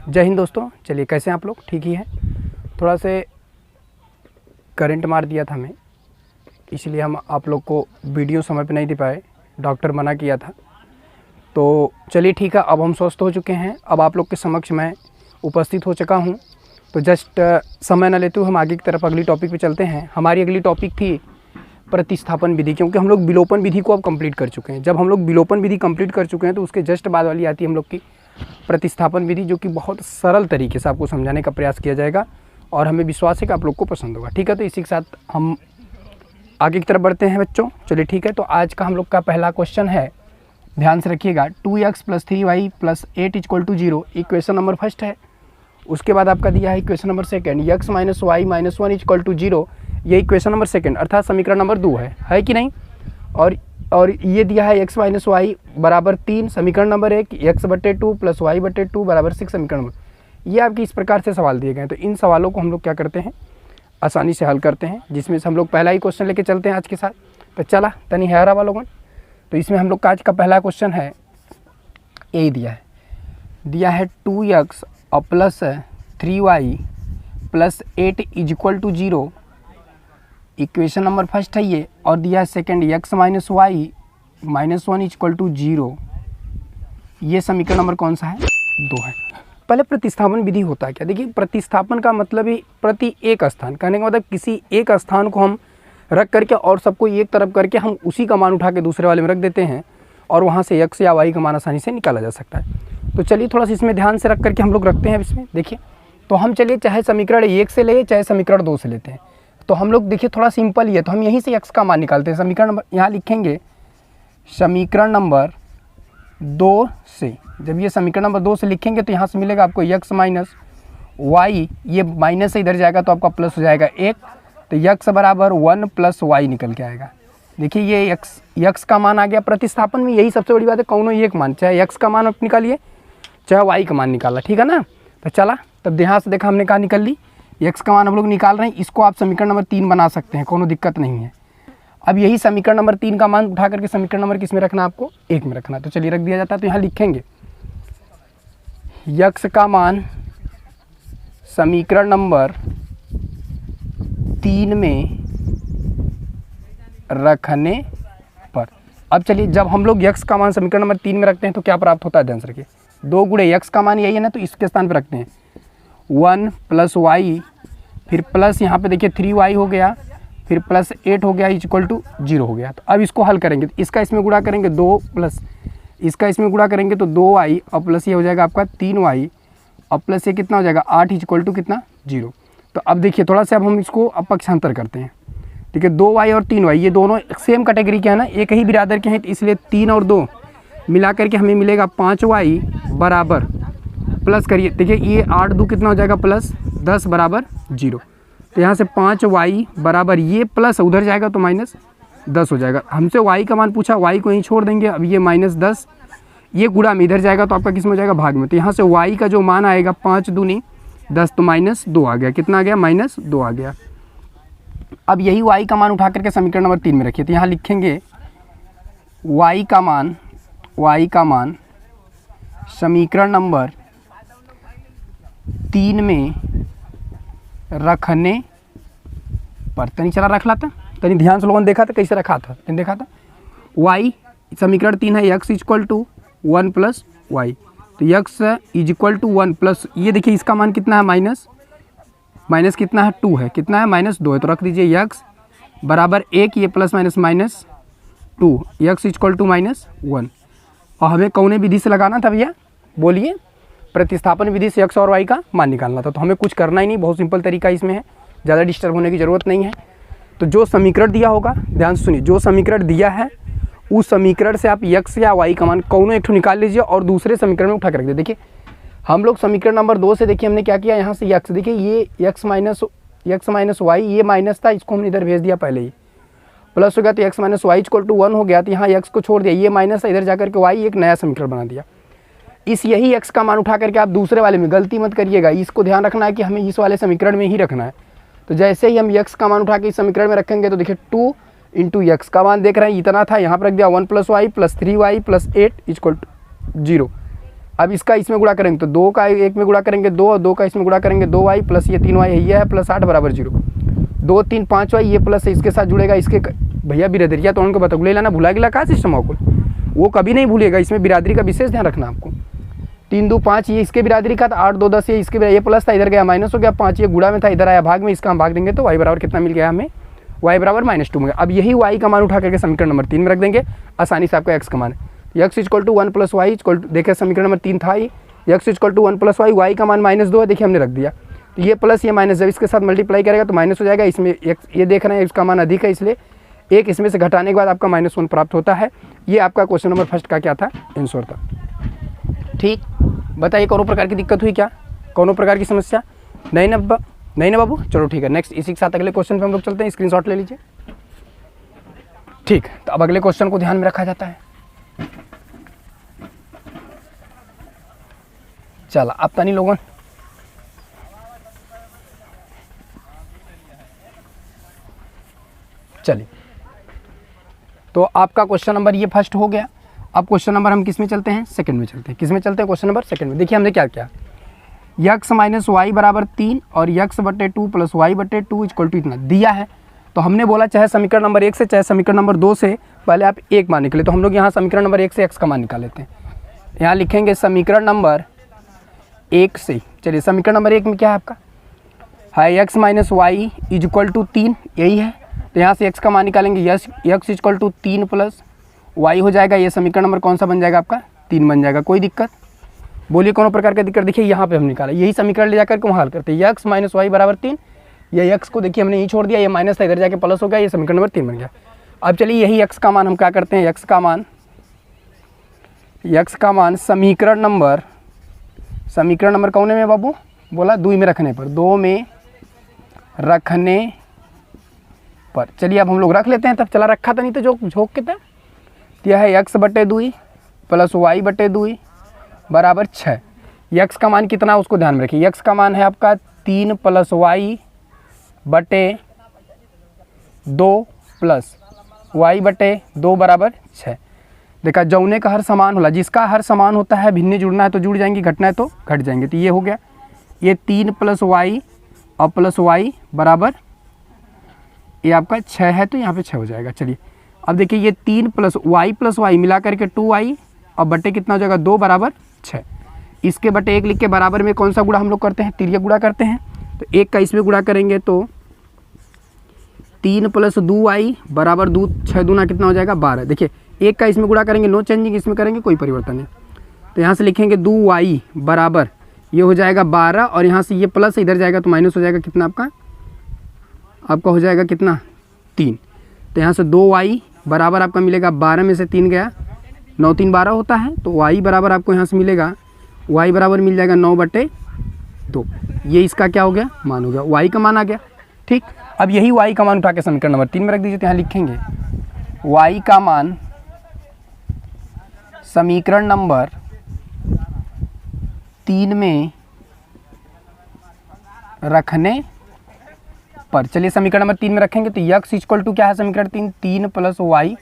जय हिंद दोस्तों। चलिए, कैसे हैं आप लोग? ठीक ही हैं। थोड़ा से करंट मार दिया था हमें, इसलिए हम आप लोग को वीडियो समय पे नहीं दे पाए, डॉक्टर मना किया था। तो चलिए ठीक है, अब हम स्वस्थ हो चुके हैं। अब आप लोग के समक्ष मैं उपस्थित हो चुका हूं। तो जस्ट समय न लेते हुए हम आगे की तरफ अगली टॉपिक पे चलते हैं। हमारी अगली टॉपिक थी प्रतिस्थापन विधि, क्योंकि हम लोग विलोपन विधि को अब कंप्लीट कर चुके हैं। जब हम लोग विलोपन विधि कंप्लीट कर चुके हैं तो उसके जस्ट बाद वाली आती है हम लोग की प्रतिस्थापन विधि, जो कि बहुत सरल तरीके से आपको समझाने का प्रयास किया जाएगा और हमें विश्वास है कि आप लोग को पसंद होगा। ठीक है, तो इसी के साथ हम आगे की तरफ बढ़ते हैं बच्चों। चलिए ठीक है, तो आज का हम लोग का पहला क्वेश्चन है, ध्यान से रखिएगा। 2x + 3y + 8 = 0 equation number first है। उसके बाद आपका दिया है equation number second, x - y - 1 = 0, ये इक्वेशन नंबर सेकंड अर्थात समीकरण नंबर 2 है कि नहीं। और ये दिया है x - y = 3, समीकरण नंबर 1, x/2 + y/2 = 6, समीकरण नंबर। ये आपके इस प्रकार से सवाल दिए गए हैं। तो इन सवालों को हम लोग क्या करते हैं, आसानी से हल करते हैं, जिसमें से हम लोग पहला ही क्वेश्चन लेके चलते हैं आज के साथ। तो चला तनी है रहा लोगन। तो इसमें हम लोग का आज का पहला क्वेश्चन है, यही दिया है 2x + 3y + 8 = 0 equation number first है ये। और दिया है सेकंड, x - y - 1 = 0, ये समीकरण नंबर कौन सा है? 2 है। पहले प्रतिस्थापन विधि होता है क्या? देखिए, प्रतिस्थापन का मतलब ही प्रति एक स्थान, कहने का मतलब किसी एक स्थान को हम रख करके और सबको एक तरफ करके हम उसी का मान उठा के दूसरे वाले में रख देते हैं और वहाँ से x या y का मान आसानी से निकाला जा सकता है। तो चलिए थोड़ा सा इसमें ध्यान से रख करके हम लोग रखते हैं इसमें। देखिए, तो हम चलिए चाहे समीकरण 1 से ले चाहे समीकरण 2 से लेते हैं। तो हम लोग देखिए थोड़ा सिंपल ही है, तो हम यहीं से x का मान निकालते हैं। समीकरण नंबर यहाँ लिखेंगे, समीकरण नंबर 2 से। जब ये समीकरण नंबर 2 से लिखेंगे तो यहाँ से मिलेगा आपको x - y, ये माइनस से इधर जाएगा तो आपका प्लस हो जाएगा 1, तो x = 1 + y निकल के आएगा। देखिए ये x का मान आ गया। प्रतिस्थापन में यही सबसे बड़ी बात है, कौनो एक मान, चाहे x का मान आप निकालिए चाहे y का मान निकाला, ठीक है ना। तो चला, तब यहाँ से देखा हमने कहा निकल ली, x का मान हम लोग निकाल रहे हैं। इसको आप समीकरण नंबर 3 बना सकते हैं, कोनो दिक्कत नहीं है। अब यही समीकरण नंबर 3 का मान उठा करके समीकरण नंबर किस में रखना, आपको 1 में रखना। तो चलिए रख दिया जाता है। तो यहाँ लिखेंगे x का मान समीकरण नंबर 3 में रखने पर। अब चलिए, जब हम लोग x का मान समीकरण नंबर 3 में रखते हैं तो क्या प्राप्त होता है, ध्यान से रखिए। 2 गुणे x का मान यही है ना, तो इसके स्थान पर रखते हैं 1 + y, फिर प्लस यहाँ पे देखिए 3y हो गया, फिर + 8 हो गया = 0 हो गया। तो अब इसको हल करेंगे, तो इसका इसमें गुणा करेंगे 2 प्लस इसका इसमें गुणा करेंगे तो 2y और प्लस ये हो जाएगा आपका 3y और प्लस ये कितना हो जाएगा 8 = कितना, 0। तो अब देखिए थोड़ा सा अब हम इसको पक्षांतर करते हैं। ठीक है, 2y और 3y ये दोनों सेम कैटेगरी के हैं ना, एक ही बिरादर के हैं, तो इसलिए 3 और 2 मिला करके हमें मिलेगा 5y बराबर, प्लस करिए, देखिए ये 8 2 कितना हो जाएगा प्लस 10 बराबर 0। तो यहाँ से 5y बराबर, ये प्लस उधर जाएगा तो -10 हो जाएगा। हमसे y का मान पूछा, y को यहीं छोड़ देंगे। अब ये -10, ये गुणा में इधर जाएगा तो आपका किस में हो जाएगा, भाग में। तो यहाँ से y का जो मान आएगा 5 दूनी 10, तो -2 आ गया। कितना आ गया, -2 आ गया। अब यही y का मान उठा करके समीकरण नंबर 3 में रखिए। तो यहाँ लिखेंगे y का मान समीकरण नंबर 3 में रखने पर। तनी चला रख लाता, तनी ध्यान से लोगों ने देखा था कैसे रखा था, तनी देखा था। y समीकरण 3 है, x = 1 + y, तो x = 1 प्लस, ये देखिए इसका मान कितना है, माइनस कितना है, 2 है, कितना है, -2 है। तो रख दीजिए x बराबर 1, ये प्लस माइनस -2, x = -1। और हमें कौन विधि से लगाना था भैया, बोलिए? प्रतिस्थापन विधि से x और y का मान निकालना था। तो हमें कुछ करना ही नहीं, बहुत सिंपल तरीका इसमें है, ज़्यादा डिस्टर्ब होने की ज़रूरत नहीं है। तो जो समीकरण दिया होगा, ध्यान से सुनिए, जो समीकरण दिया है उस समीकरण से आप x या y का मान कौनो एक ठो निकाल लीजिए और दूसरे समीकरण में उठा कर रख दीजिए। देखिए हम लोग समीकरण नंबर 2 से देखिए हमने क्या किया, यहाँ से x, देखिए ये x - y, ये माइनस था, इसको हमने इधर भेज दिया पहले ही, प्लस हो गया, तो x - y = 1 हो गया। तो यहाँ x को छोड़ दिया, ये माइनस है, इधर जाकर के y एक नया समीकरण बना दिया। इस यही x का मान उठा करके आप दूसरे वाले में, गलती मत करिएगा, इसको ध्यान रखना है कि हमें इस वाले समीकरण में ही रखना है। तो जैसे ही हम x का मान उठा के इस समीकरण में रखेंगे तो देखिए 2 × x का मान देख रहे हैं इतना था, यहाँ पर रख दिया 1 + y + 3y + 8 = 0। अब इसका इसमें गुणा करेंगे तो 2 का 1 में गुणा करेंगे 2 और 2 का इसमें गुणा करेंगे 2y प्लस ये 3y है, ये है प्लस 8 बराबर 0। 2 3 5y ये प्लस है, इसके साथ जुड़ेगा इसके भैया बिरादरिया तो उनको बताओ ले लाना, भुला गिला का सिस्टम आपको, वो कभी नहीं भूलेगा, इसमें बिरादरी का विशेष ध्यान रखना आपको। 3 2 5 ये इसके बिरादरी का था, 8 2 10 ये इसके, ये प्लस था इधर गया माइनस हो गया, 5 ये गुणा में था इधर आया भाग में, इसका हम भाग देंगे तो y बराबर कितना मिल गया हमें, y बराबर -2 में। अब यही y का मान उठा करके समीकरण नंबर 3 में रख देंगे, आसानी से आपका x का मान है x = 1 + y देखिए समीकरण नंबर 3 था ही, x = 1 + y, y का मान -2 है, देखिए हमने रख दिया। तो ये प्लस ये माइनस जब इसके साथ मल्टीप्लाई करेगा तो माइनस हो जाएगा, इसमें x ये देख रहे हैं इसका मान अधिक है इसलिए एक इसमें से घटाने के बाद आपका -1 प्राप्त होता है। ये आपका क्वेश्चन नंबर फर्स्ट का क्या था, आंसर था। ठीक, बताइए कौन प्रकार की दिक्कत हुई, क्या कौन प्रकार की समस्या, नहीं ना बाबू, चलो ठीक है। नेक्स्ट इसी के साथ अगले क्वेश्चन पे हम लोग चलते हैं, स्क्रीनशॉट ले लीजिए। ठीक, तो अब अगले क्वेश्चन को ध्यान में रखा जाता है। चला अब तनी लोगों चलिए, तो आपका क्वेश्चन नंबर ये फर्स्ट हो गया। अब क्वेश्चन नंबर हम किस में चलते हैं, सेकंड में चलते हैं। किस में चलते हैं, क्वेश्चन नंबर सेकंड में। देखिए हमने क्या किया, x - y बराबर 3 और x/2 + y/2 = इतना दिया है। तो हमने बोला चाहे समीकरण नंबर 1 से चाहे समीकरण नंबर 2 से पहले आप एक मान निकले, तो हम लोग यहाँ समीकरण नंबर 1 से x का मान निकाल लेते हैं। यहाँ लिखेंगे समीकरण नंबर 1 से, चलिए समीकरण नंबर 1 में क्या है आपका है x - y = 3, यही है। तो यहाँ से x का मान निकालेंगे, x = 3 + y हो जाएगा, ये समीकरण नंबर कौन सा बन जाएगा आपका, 3 बन जाएगा। कोई दिक्कत, बोलिए कौन प्रकार का दिक्कत। देखिए यहाँ पे हम निकाला, यही समीकरण ले जाकर के वहाँ हल करते हैं। x - y बराबर 3, ये x को देखिए हमने यही छोड़ दिया, ये माइनस था इधर जाके प्लस हो गया, ये समीकरण नंबर 3 बन गया। अब चलिए यही x का मान हम क्या करते हैं, x का मान समीकरण नंबर कौन में बाबू बोला, 2 में रखने पर, 2 में रखने पर। चलिए अब हम लोग रख लेते हैं, तब चला रखा था नहीं तो जो झोंक के था। यह है x/2 + y/2 बराबर 6। x का मान कितना उसको ध्यान में रखिए, x का मान है आपका 3 + y/2 + y/2 बराबर 6। देखा जौने का हर समान होला, जिसका हर समान होता है, भिन्न जुड़ना है तो जुड़ जाएंगी, घटना है तो घट जाएंगे। तो ये हो गया, ये 3 + y और +y बराबर ये आपका 6 है, तो यहाँ पे 6 हो जाएगा। चलिए अब देखिए ये 3 + y मिला करके 2y और बटे कितना हो जाएगा 2 बराबर 6। इसके बटे 1 लिख के बराबर में कौन सा गुणा हम लोग करते हैं, तिर्यक गुणा करते हैं। तो 1 का इसमें गुणा करेंगे तो 3 + 2y बराबर 2, 6 दूना कितना हो जाएगा 12। देखिए 1 का इसमें गुणा करेंगे, नो चेंजिंग, इसमें करेंगे कोई परिवर्तन नहीं। तो यहाँ से लिखेंगे 2y बराबर ये हो जाएगा 12 और यहाँ से ये प्लस इधर जाएगा तो माइनस हो जाएगा कितना आपका हो जाएगा कितना 3। तो यहाँ से 2y बराबर आपका मिलेगा 12 में से 3 गया 9 3 12 होता है, तो y बराबर आपको यहाँ से मिलेगा, y बराबर मिल जाएगा 9/2। ये इसका क्या हो गया, मान हो गया, y का मान आ गया। ठीक, अब यही y का मान उठा के समीकरण नंबर 3 में रख दीजिए। तो यहाँ लिखेंगे y का मान समीकरण नंबर 3 में रखने पर। चलिए समीकरण नंबर 3 में रखेंगे तो x = क्या है समीकरण 3 + y,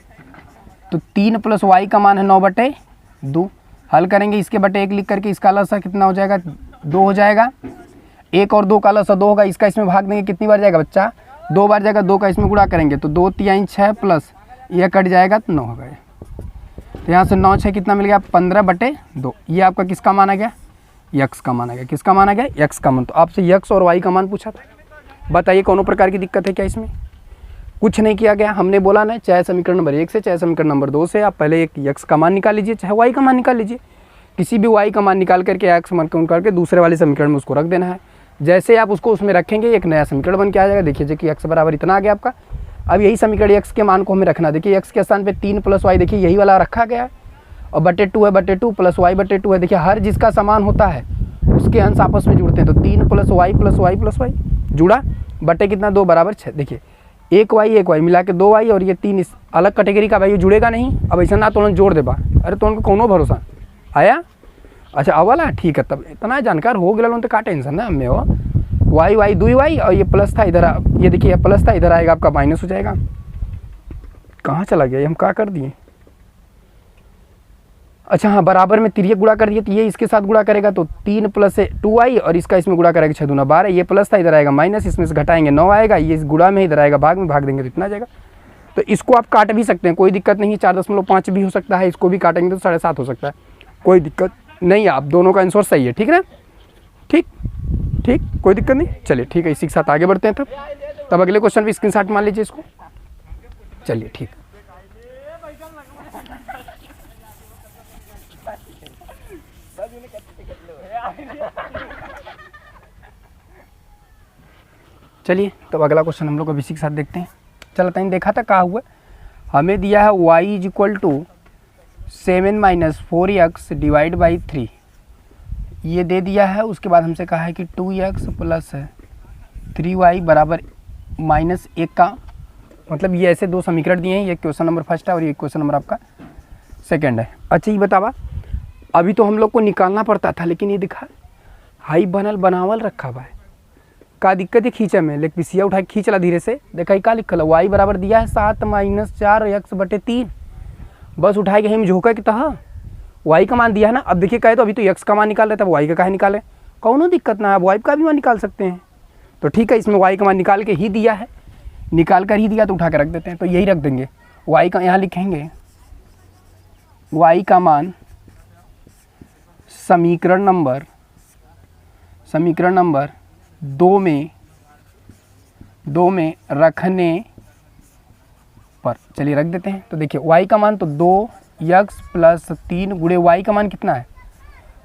तो 3 + y का मान है 9/2। हल करेंगे, इसके बटे 1 लिख करके इसका लसा कितना हो जाएगा 2 हो जाएगा, 1 और 2 का लसा 2 होगा, इसका इसमें भाग देंगे कितनी बार जाएगा बच्चा 2 बार जाएगा, 2 का इसमें गुणा करेंगे तो 2 3 6 प्लस ये कट जाएगा तो 9 हो गया। तो यहाँ से 9 6 कितना मिल गया 15/2। ये आपका किसका मान आ गया, x का मान आ गया। किसका मान आ गया, x का मान। तो आपसे x और y का मान पूछा था, बताइए कौन प्रकार की दिक्कत है क्या इसमें। कुछ नहीं किया गया, हमने बोला ना चाहे समीकरण नंबर 1 से चाहे समीकरण नंबर 2 से आप पहले एक x का मान निकाल लीजिए, चाहे y का मान निकाल लीजिए। किसी भी y का मान निकाल करके x मान को निकाल के दूसरे वाले समीकरण में उसको रख देना है। जैसे आप उसको उसमें रखेंगे एक नया समीकरण बन के आ जाएगा। देखिए कि x बराबर इतना आ गया आपका। अब यही समीकरण x के मान को हमें रखना, देखिए x के स्थान पे 3 + y, देखिए यही वाला रखा गया है, और /2 है, /2 + y/2 है। देखिए हर जिसका समान होता है उसके अंश आपस में जुड़ते हैं, तो 3 + y जुड़ा, बटे कितना 2 बराबर 6। देखिए 1y मिला के 2y और ये 3 इस अलग कैटेगरी का, भाई जुड़ेगा नहीं। अब ऐसा ना तो जोड़ देबा, अरे तो उनको कोनो भरोसा आया। अच्छा अवला ठीक है, तब इतना जानकार हो गया तो का टेंशन है हमें। वो y 2y और ये प्लस था इधर, ये देखिए ये प्लस था इधर आएगा आपका माइनस हो जाएगा। कहाँ चला गया ये, हम क्या कर दिए, अच्छा हाँ, बराबर में तिर्यक गुणा कर दिए तो ये इसके साथ गुणा करेगा तो 3 प्लस 2i और इसका इसमें गुणा करेगा 6 दूना 12, ये प्लस था इधर आएगा माइनस, इसमें से घटाएंगे 9 आएगा, ये इस गुणा में इधर आएगा भाग में, भाग देंगे तो इतना आ जाएगा। तो इसको आप काट भी सकते हैं, कोई दिक्कत नहीं, 4.5 भी हो सकता है, इसको भी काटेंगे तो 7.5 हो सकता है, कोई दिक्कत नहीं है। आप दोनों का आंसर सही है, ठीक है ना, ठीक ठीक, कोई दिक्कत नहीं। चलिए ठीक है, इसी के साथ आगे बढ़ते हैं। तब अगले क्वेश्चन भी स्क्रीनशॉट मान लीजिए इसको। चलिए ठीक, चलिए तब अगला क्वेश्चन हम लोग अभी इसी के साथ देखते हैं। चलो तैन देखा था कहा हुआ, हमें दिया है y = 7 - 4x डिवाइड बाई 3, ये दे दिया है। उसके बाद हमसे कहा है कि 2x + 3y बराबर -1 का, मतलब ये ऐसे दो समीकरण दिए हैं, ये क्वेश्चन नंबर फर्स्ट है और ये क्वेश्चन नंबर आपका सेकंड है। अच्छा ये बतावा, अभी तो हम लोग को निकालना पड़ता था, लेकिन ये दिखा हाई बनावल रखा हुआ है, का दिक्कत है खींचे में, लेकिन पिसिया उठा के खींच ला धीरे से, देखा क्या लिखल है, y बराबर दिया है 7 - 4x/3, बस उठाए के हम झोंका के तहा y का मान दिया है ना। अब देखिए कहे तो अभी तो x का मान निकाल रहे, तब y का काहे निकाले, कौनो दिक्कत ना है, अब y का भी मान निकाल सकते हैं। तो ठीक है, इसमें y का मान निकाल के ही दिया है, निकाल कर ही दिया तो उठा के रख देते हैं, तो यही रख देंगे। y का यहाँ लिखेंगे y का मान समीकरण नंबर 2 में रखने पर, चलिए रख देते हैं। तो देखिए y का मान तो 2x + 3 गुणे y का मान कितना है,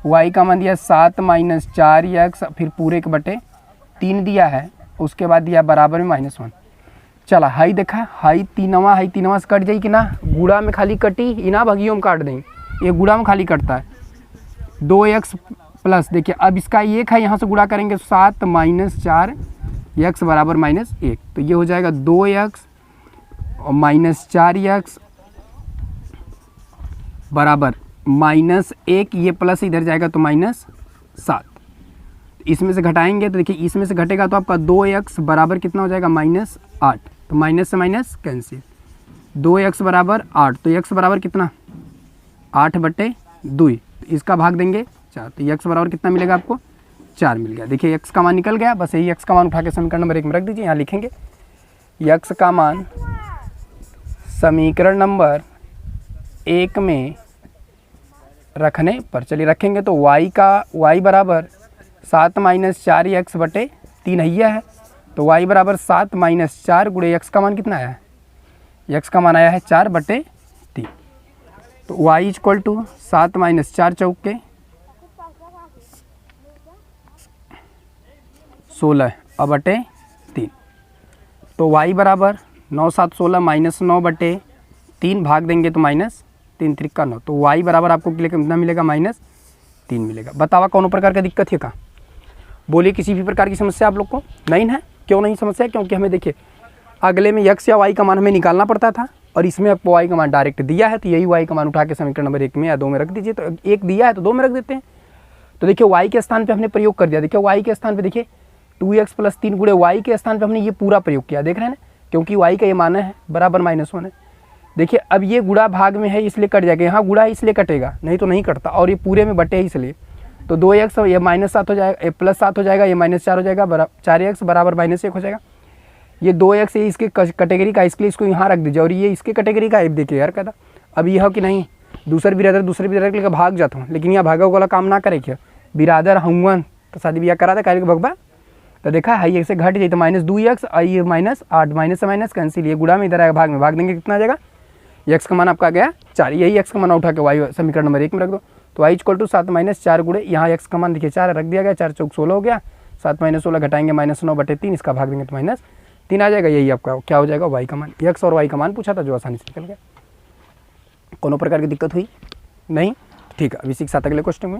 y का मान दिया 7 - 4x फिर पूरे के बटे 3 दिया है, उसके बाद दिया बराबर में -1। चला हाई देखा, हाई तीनवा से कट जाई कि ना, गुड़ा में खाली कटी, इना भगियों में काट देंगे, ये गुड़ा में खाली कटता है। 2x प्लस, देखिए अब इसका 1 है, यहाँ से गुणा करेंगे 7 - 4x बराबर -1, तो ये हो जाएगा 2x और -4x बराबर -1, ये प्लस इधर जाएगा तो -7, इसमें से घटाएंगे तो देखिए इसमें से घटेगा तो आपका 2x बराबर कितना हो जाएगा -8, तो माइनस से माइनस कैंसिल, 2x बराबर 8, तो x बराबर कितना 8/2, इसका भाग देंगे 4, तो x बराबर कितना मिलेगा आपको 4 मिल गया। देखिए x का मान निकल गया, बस यही x का मान उठा के समीकरण नंबर 1 में रख दीजिए, यहाँ लिखेंगे x का मान समीकरण नंबर 1 में रखने पर, चलिए रखेंगे तो y बराबर 7 - 4x/3 है, तो y बराबर 7 - 4 गुणे x का मान कितना आया है, x का मान आया है 4/3, तो y = 7 - 4 चौके 16/3, तो y बराबर 9 7 16 -9/3 भाग देंगे तो -3 3 का 9, तो y बराबर आपको कितना मिलेगा -3 मिलेगा। बतावा कौन प्रकार का दिक्कत है का, बोलिए किसी भी प्रकार की समस्या आप लोग को नहीं है, क्यों नहीं समस्या, क्योंकि हमें देखिए अगले में x या y का मान हमें निकालना पड़ता था और इसमें आपको y का मान डायरेक्ट दिया है, तो यही y का मान उठा के समीकरण नंबर 1 में या 2 में रख दीजिए। तो 1 दिया है तो 2 में रख देते हैं। तो देखिए y के स्थान पे हमने प्रयोग कर दिया, देखिए y के स्थान पे देखिए 2x + 3 गुणे y के स्थान पे हमने ये पूरा प्रयोग किया, देख रहे हैं ना, क्योंकि y का ये मान है बराबर -1 है। देखिए अब ये गुणा भाग में है इसलिए कट जाएगा, यहाँ गुणा इसलिए कटेगा, नहीं तो नहीं कटता, और ये पूरे में बटे है इसलिए, तो 2x ये -7 हो जाएगा, ये +7 हो जाएगा, ये -4 हो जाएगा, 4x बराबर -1 हो जाएगा। ये 2x ये इसके कैटेगरी का, इसके लिए इसको यहाँ रख दीजिए, और ये इसके कैटेगरी का, देखिए यार कहता अब यह हो कि नहीं, दूसरे बिरादर के लेकर भाग जाता हूँ, लेकिन यहाँ भागा वाला काम ना करे, क्या बिरादर हूँ तो शादी ब्याह करा था कार्य भगवा, तो देखा है ये से घट जाए तो -2x और ये -8, माइनस से माइनस कैंसिल, ये गुणा में इधर आएगा भाग में, भाग देंगे कितना आ जाएगा, x का मान आपका आ गया 4, यही x का मान उठा के y समीकरण नंबर 1 में रख दो, तो y = 7 - 4 गुणे यहाँ x का मान देखिए 4 रख दिया गया, 4 चौक 16 हो गया, 7 - 16 घटाएंगे -9/3, इसका भाग देंगे तो -3 आ जाएगा, यही आपका क्या हो जाएगा y का मान, x और y का मान पूछा था जो आसानी से निकल गया। कोनो प्रकार की दिक्कत हुई नहीं, ठीक है। अभी इसी के साथ अगले क्वेश्चन में,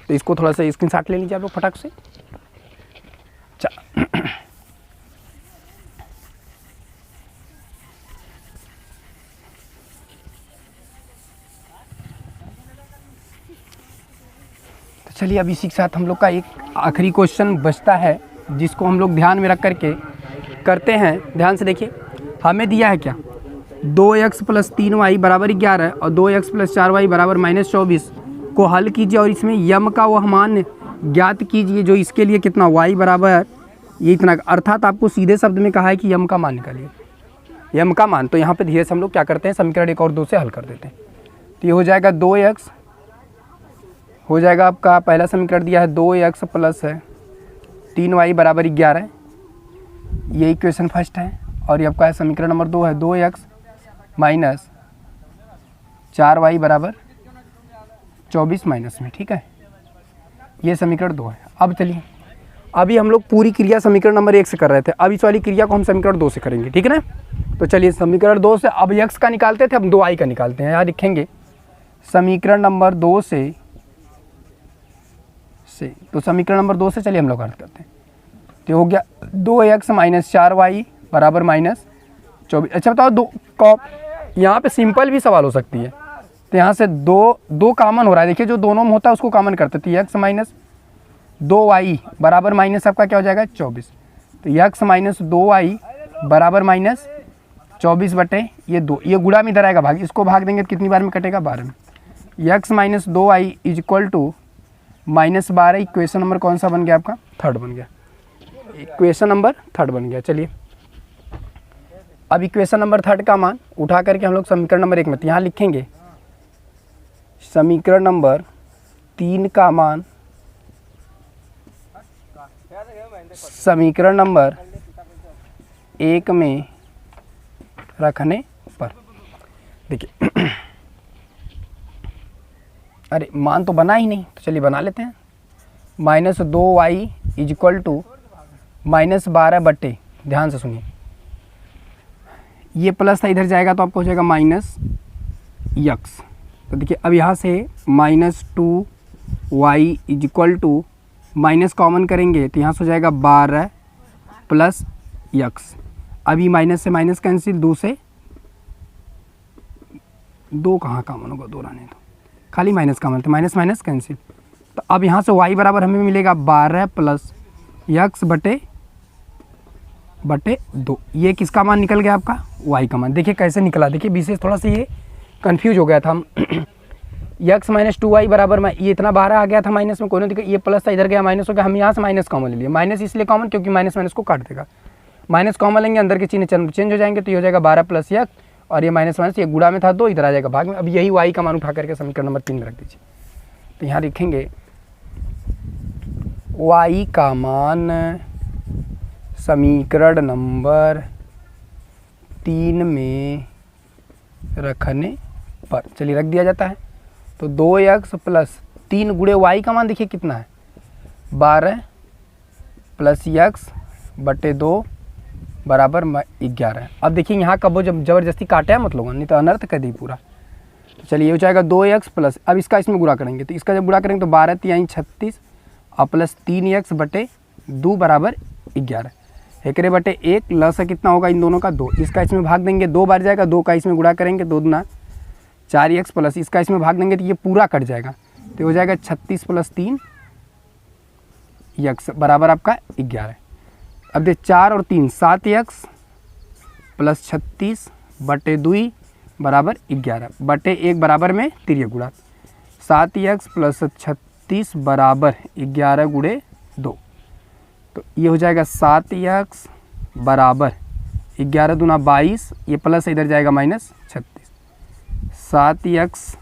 तो इसको थोड़ा सा स्क्रीनशॉट ले लीजिए आप लोग फटाक से। चलिए अब इसी के साथ हम लोग का एक आखिरी क्वेश्चन बचता है, जिसको हम लोग ध्यान में रख करके करते हैं। ध्यान से देखिए, हमें दिया है क्या, 2x प्लस 3y बराबर 11 और 2x प्लस 4y बराबर -24 को हल कीजिए और इसमें यम का वह मान ज्ञात कीजिए जो इसके लिए कितना y बराबर ये इतना, अर्थात आपको सीधे शब्द में कहा है कि यम का मान निकालिए, यम का मान। तो यहाँ पे धीरे से हम लोग क्या करते हैं, समीकरण 1 और 2 से हल कर देते हैं। तो ये हो जाएगा 2x हो जाएगा आपका, पहला समीकरण दिया है 2x प्लस 3y बराबर 11, ये इक्वेशन फर्स्ट है। और ये आपका समीकरण नंबर 2 है 2x माइनस 4y बराबर 24 माइनस में, ठीक है, ये समीकरण 2 है। अब चलिए, अभी हम लोग पूरी क्रिया समीकरण नंबर 1 से कर रहे थे, अब इस वाली क्रिया को हम समीकरण 2 से करेंगे, ठीक है ना। तो चलिए समीकरण 2 से, अब x का निकालते थे, अब 2y का निकालते हैं। यहाँ लिखेंगे समीकरण नंबर 2 से तो समीकरण नंबर 2 से चलिए हम लोग हल करते हैं। तो हो गया 2x माइनस 4y बराबर -24। अच्छा बताओ, दो यहाँ पे सिंपल भी सवाल हो सकती है, तो यहाँ से दो कामन हो रहा है, देखिए जो दोनों में होता है उसको कामन करते थे। x माइनस 2y बराबर माइनस आपका क्या हो जाएगा 24, तो x माइनस 2y बराबर -24 बटे ये 2, ये गुणा में इधर आएगा भाग, इसको भाग देंगे तो कितनी बार में कटेगा 12 में। x minus 2y is equal to -12, equation number कौन सा बन गया आपका, थर्ड बन गया, इक्वेशन नंबर थर्ड बन गया। चलिए अब इक्वेशन नंबर थर्ड का मान उठा करके हम लोग समीकरण नंबर 1 में, तो यहाँ लिखेंगे समीकरण नंबर 3 का मान समीकरण नंबर 1 में रखने पर, देखिए अरे मान तो बना ही नहीं, तो चलिए बना लेते हैं। -2y इज इक्वल टू -12 बटे, ध्यान से सुनिए, ये प्लस था इधर जाएगा तो आपको हो जाएगा -x। तो देखिए अब यहाँ से -2y is equal to minus common करेंगे तो यहाँ से हो जाएगा 12 प्लस x। अभी माइनस से माइनस कैंसिल, 2 से 2 कहाँ कॉमन होगा, 2 रहने दो, खाली माइनस कॉमन, तो माइनस माइनस कैंसिल। तो अब यहाँ से y बराबर हमें मिलेगा 12 प्लस x बटे 2। ये किसका मान निकल गया आपका, y का मान। देखिए कैसे निकला, देखिए विशेष थोड़ा सा ये कंफ्यूज हो गया था हम x माइनस 2y बराबर में, ये इतना 12 आ गया था माइनस में, कोई नहीं दिक्कत, ये प्लस था इधर गया माइनस हो गया, हम यहाँ से माइनस कॉमन ले लिए। माइनस इसलिए कॉमन क्योंकि माइनस माइनस को काट देगा, माइनस कॉमन लेंगे अंदर के चिन्ह चेंज हो जाएंगे, तो ये हो जाएगा 12 प्लस x, और ये माइनस माइनस ये गुणा में था 2, इधर आ जाएगा भाग में। अब यही y का मान उठा करके समीकरण नंबर 3 में रख दीजिए। तो यहाँ लिखेंगे y का मान समीकरण नंबर 3 में रखने पर, चलिए रख दिया जाता है। तो 2x प्लस 3 गुणे y का मान देखिए कितना है, 12 प्लस x बटे 2 बराबर 11। अब देखिए यहाँ कब जब ज़बरदस्ती काटा है मत लोगों, नहीं तो अनर्थ कर दी पूरा। तो चलिए ये हो जाएगा 2x प्लस, अब इसका इसमें गुणा करेंगे, तो इसका जब गुणा करेंगे तो 12 3 36 और प्लस 3x बटे 2 बराबर 11। एकरे बटे 1 लस कितना होगा इन दोनों का 2, इसका इसमें भाग देंगे 2 बार जाएगा, 2 का इसमें गुणा करेंगे 2 दूना 4x प्लस इसका इसमें भाग देंगे तो ये पूरा कट जाएगा, तो हो जाएगा 36 प्लस 3 x बराबर आपका 11। अब देख 4 और 3 7x प्लस 36 बटे 2 बराबर 11 बटे 1 बराबर में तिरिया गुणा 7x प्लस 36 बराबर 11 गुणे 2, तो ये हो जाएगा 7x बराबर 11 दूना 22, ये प्लस इधर जाएगा माइनस 36, 7x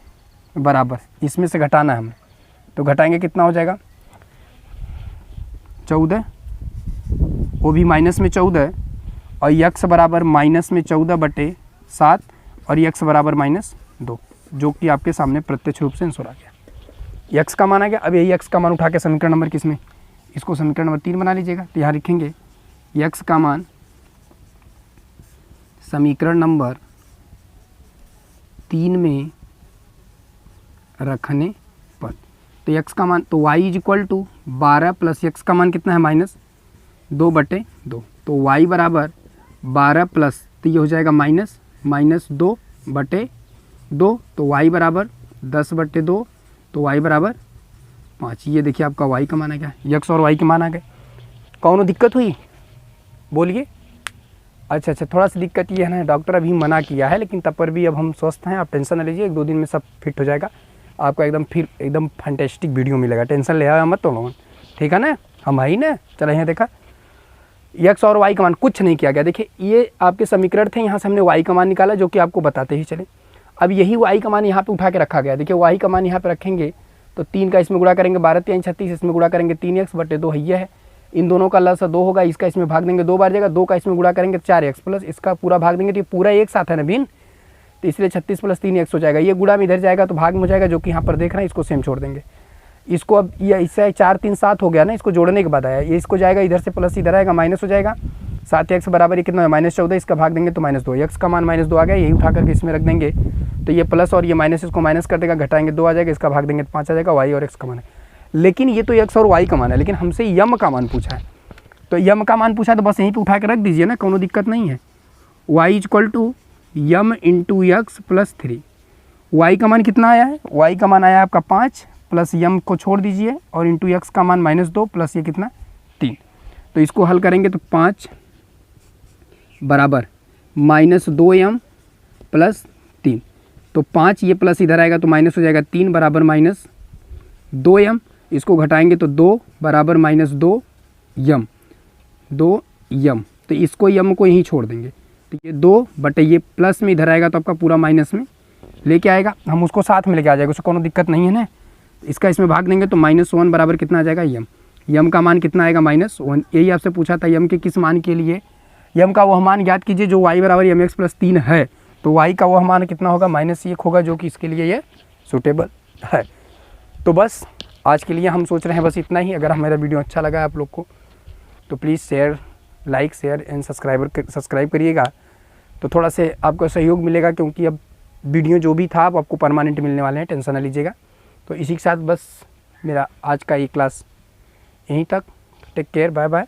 बराबर इसमें से घटाना है हमें, तो घटाएंगे कितना हो जाएगा 14, वो भी माइनस में 14, और x बराबर माइनस में 14 बटे 7 और x बराबर -2, जो कि आपके सामने प्रत्यक्ष रूप से आंसर आ गया, x का मान आ गया। अब यही x का मान उठा के समीकरण नंबर किस में, इसको समीकरण नंबर 3 बना लीजिएगा। तो यहाँ लिखेंगे x का मान समीकरण नंबर 3 में रखने पर, तो x का मान, तो y is equal to 12 plus x का मान कितना है -2 बटे 2, तो y बराबर 12 प्लस, तो ये हो जाएगा -2 बटे 2, तो y बराबर 10 बटे 2, तो y बराबर 5। ये देखिए आपका y का मान आ गया, x और y के मान आ गए। कौन दिक्कत हुई बोलिए, अच्छा, थोड़ा सा दिक्कत ये है ना, डॉक्टर अभी मना किया है, लेकिन तब पर भी अब हम स्वस्थ हैं, आप टेंशन न लीजिए, 1-2 दिन में सब फिट हो जाएगा आपका, एकदम फिर एकदम फैंटेस्टिक वीडियो मिलेगा, टेंशन ले आया मत तो लोगों, ठीक है ना। हम आई ना, चलो यहाँ देखा x और y का मान कुछ नहीं किया गया। देखिए ये आपके समीकरण थे, यहाँ से हमने y का मान निकाला जो कि आपको बताते ही चले। अब यही y का मान यहाँ पे उठा के रखा गया। देखिए y का मान यहाँ पे रखेंगे तो 3 का इसमें गुणा करेंगे 12×3 = 36, इसमें गुणा करेंगे 3x/2 है, इन दोनों का लसा 2 होगा, इसका इसमें भाग देंगे 2 बार जाएगा, 2 का इसमें गुणा करेंगे 4x प्लस इसका पूरा भाग देंगे, तो ये पूरा एक साथ है ना भिन्न, तो इसलिए 36 + 3x हो जाएगा। ये गुणा में इधर जाएगा तो भाग में हो जाएगा, जो कि यहाँ पर देख रहे हैं, इसको सेम छोड़ देंगे। इसको अब ये इससे 4 3 7 हो गया ना, इसको जोड़ने के बाद आया ये, इसको जाएगा इधर से प्लस इधर आएगा माइनस हो जाएगा, 7x बराबर ये कितना है -14, इसका भाग देंगे तो -2, x का मान -2 आ गया, यही उठा करके इसमें रख देंगे, तो ये प्लस और ये माइनस इसको माइनस कर देगा, घटाएंगे 2 आ जाएगा, इसका भाग देंगे तो 5 आ जाएगा, y और x का मान है। लेकिन ये तो x और y का मान है, लेकिन हमसे यम का मान पूछा है, तो यम का मान पूछा तो बस यहीं पे उठा के रख दीजिए ना, कोनो दिक्कत नहीं है। y = यम × x + 3, y का मान कितना आया है, y का मान आया आपका 5 प्लस यम को छोड़ दीजिए और इंटू x का मान -2 प्लस ये कितना 3, तो इसको हल करेंगे तो 5 बराबर -2m + 3, तो 5 ये प्लस इधर आएगा तो माइनस हो जाएगा, 3 बराबर -2m, इसको घटाएंगे तो 2 बराबर -2m, तो इसको यम को यहीं छोड़ देंगे, तो ये 2 बटे ये प्लस में इधर आएगा तो आपका पूरा माइनस में लेके आएगा, हम उसको साथ में लेके आ जाएगा, उसको कोनो दिक्कत नहीं है ना। इसका इसमें भाग देंगे तो -1 बराबर कितना आ जाएगा यम का मान कितना आएगा -1, यही आपसे पूछा था यम के किस मान के लिए, यम का वह मान ज्ञात कीजिए जो y बराबर mx + 3 है, तो y का वह मान कितना होगा -1 होगा, जो कि इसके लिए ये सूटेबल है। तो बस आज के लिए हम सोच रहे हैं बस इतना ही। अगर हमारा वीडियो अच्छा लगा आप लोग को तो please share, like, share and subscribe करिएगा, तो थोड़ा से आपको सहयोग मिलेगा, क्योंकि अब वीडियो जो भी था आपको परमानेंट मिलने वाले हैं, टेंशन ना लीजिएगा। तो इसी के साथ बस मेरा आज का ये क्लास यहीं तक, टेक केयर, बाय बाय।